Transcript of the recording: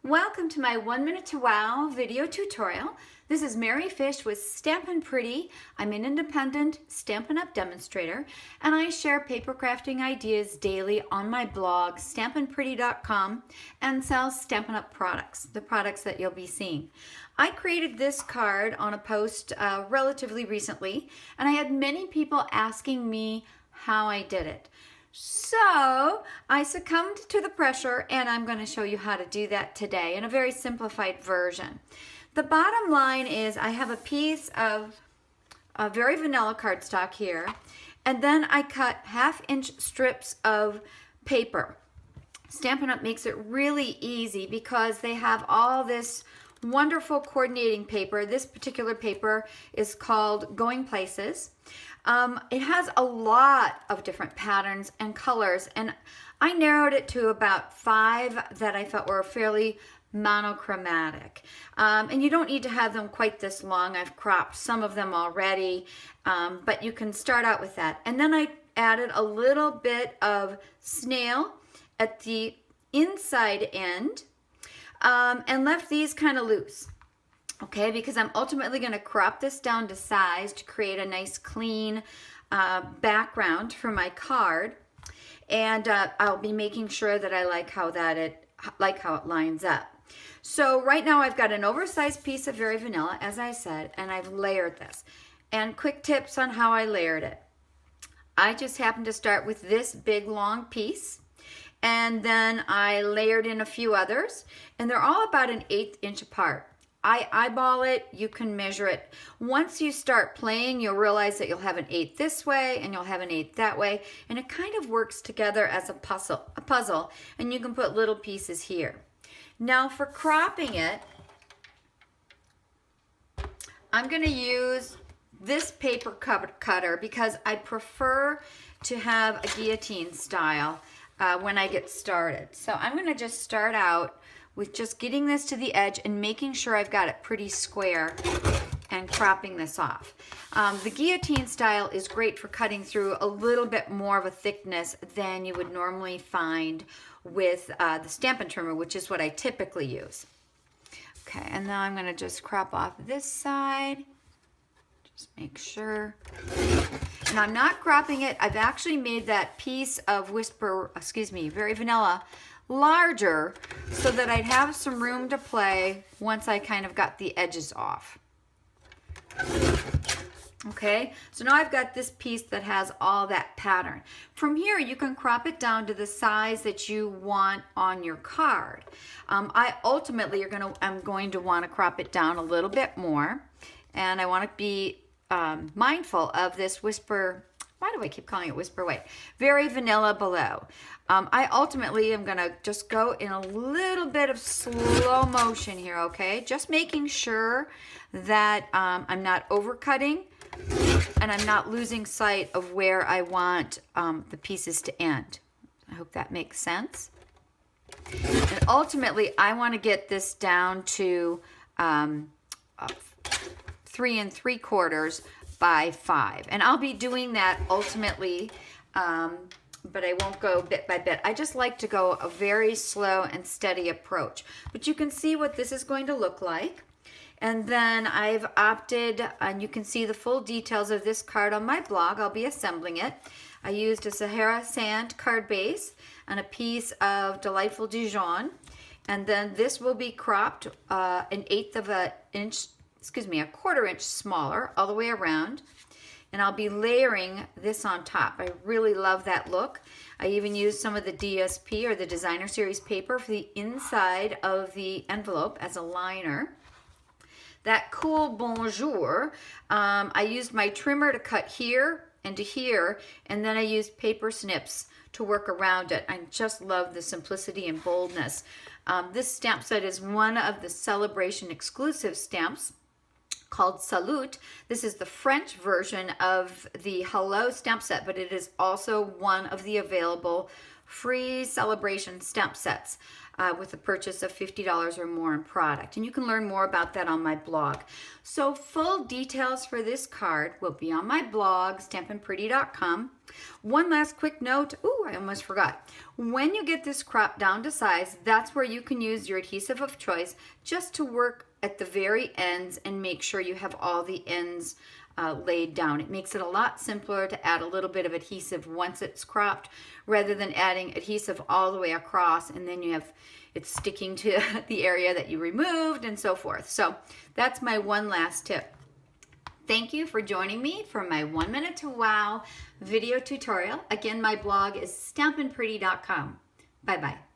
Welcome to my 1 Minute to Wow video tutorial. This is Mary Fish with Stampin' Pretty. I'm an independent Stampin' Up! Demonstrator, and I share paper crafting ideas daily on my blog, stampinpretty.com, and sell Stampin' Up! Products, the products that you'll be seeing. I created this card on a post relatively recently, and I had many people asking me how I did it. So I succumbed to the pressure, and I'm going to show you how to do that today in a very simplified version. The bottom line is I have a piece of a very vanilla cardstock here, and then I cut 1/2-inch strips of paper. Stampin' Up! Makes it really easy because they have all this wonderful coordinating paper. This particular paper is called Going Places. It has a lot of different patterns and colors, and I narrowed it to about 5 that I felt were fairly monochromatic. And you don't need to have them quite this long. I've cropped some of them already, but you can start out with that. And then I added a little bit of snail at the inside end, and left these kind of loose. Okay, because I'm ultimately going to crop this down to size to create a nice clean background for my card, and I'll be making sure that I like how it lines up. So right now I've got an oversized piece of Very Vanilla, as I said, and I've layered this. And quick tips on how I layered it. I just happened to start with this big long piece, and then I layered in a few others, and they're all about 1/8 inch apart. I eyeball it, you can measure it. Once you start playing, you'll realize that you'll have 1/8 this way and you'll have 1/8 that way, and it kind of works together as a puzzle, and you can put little pieces here. Now for cropping it, I'm going to use this paper cutter because I prefer to have a guillotine style when I get started. So I'm going to just start out with just getting this to the edge and making sure I've got it pretty square and cropping this off. The guillotine style is great for cutting through a little bit more of a thickness than you would normally find with the Stampin' trimmer, which is what I typically use. Okay, and now I'm going to just crop off this side. Just make sure. And I'm not cropping it. I've actually made that piece of Very Vanilla larger so that I'd have some room to play once I kind of got the edges off. Okay, so now I've got this piece that has all that pattern. From here, you can crop it down to the size that you want on your card. I ultimately I'm going to want to crop it down a little bit more, and I want to be mindful of this whisper. Why do I keep calling it whisper white? Very Vanilla below. I ultimately am going to just go in a little bit of slow motion here, okay? Just making sure that I'm not overcutting and I'm not losing sight of where I want the pieces to end. I hope that makes sense. And ultimately, I want to get this down to 3 3/4 by 5. And I'll be doing that ultimately, but I won't go bit by bit. I just like to go a very slow and steady approach. But you can see what this is going to look like. And then I've opted, and you can see the full details of this card on my blog. I'll be assembling it. I used a Sahara sand card base and a piece of Delightful Dijon. And then this will be cropped 1/8 of an inch, a 1/4 inch smaller all the way around. And I'll be layering this on top. I really love that look. I even used some of the DSP or the Designer Series paper for the inside of the envelope as a liner. That cool bonjour, I used my trimmer to cut here and to here, and then I used paper snips to work around it. I just love the simplicity and boldness. This stamp set is one of the Celebration exclusive stamps called Salute. This is the French version of the Hello stamp set, but it is also one of the available free Celebration stamp sets with a purchase of $50 or more in product. And you can learn more about that on my blog. So full details for this card will be on my blog, stampinpretty.com. One last quick note. Ooh, I almost forgot. When you get this cropped down to size, that's where you can use your adhesive of choice just to work at the very ends and make sure you have all the ends laid down. It makes it a lot simpler to add a little bit of adhesive once it's cropped rather than adding adhesive all the way across and then you have it's sticking to the area that you removed and so forth. So that's my one last tip. Thank you for joining me for my 1 Minute to Wow video tutorial. Again, my blog is stampinpretty.com. Bye-bye.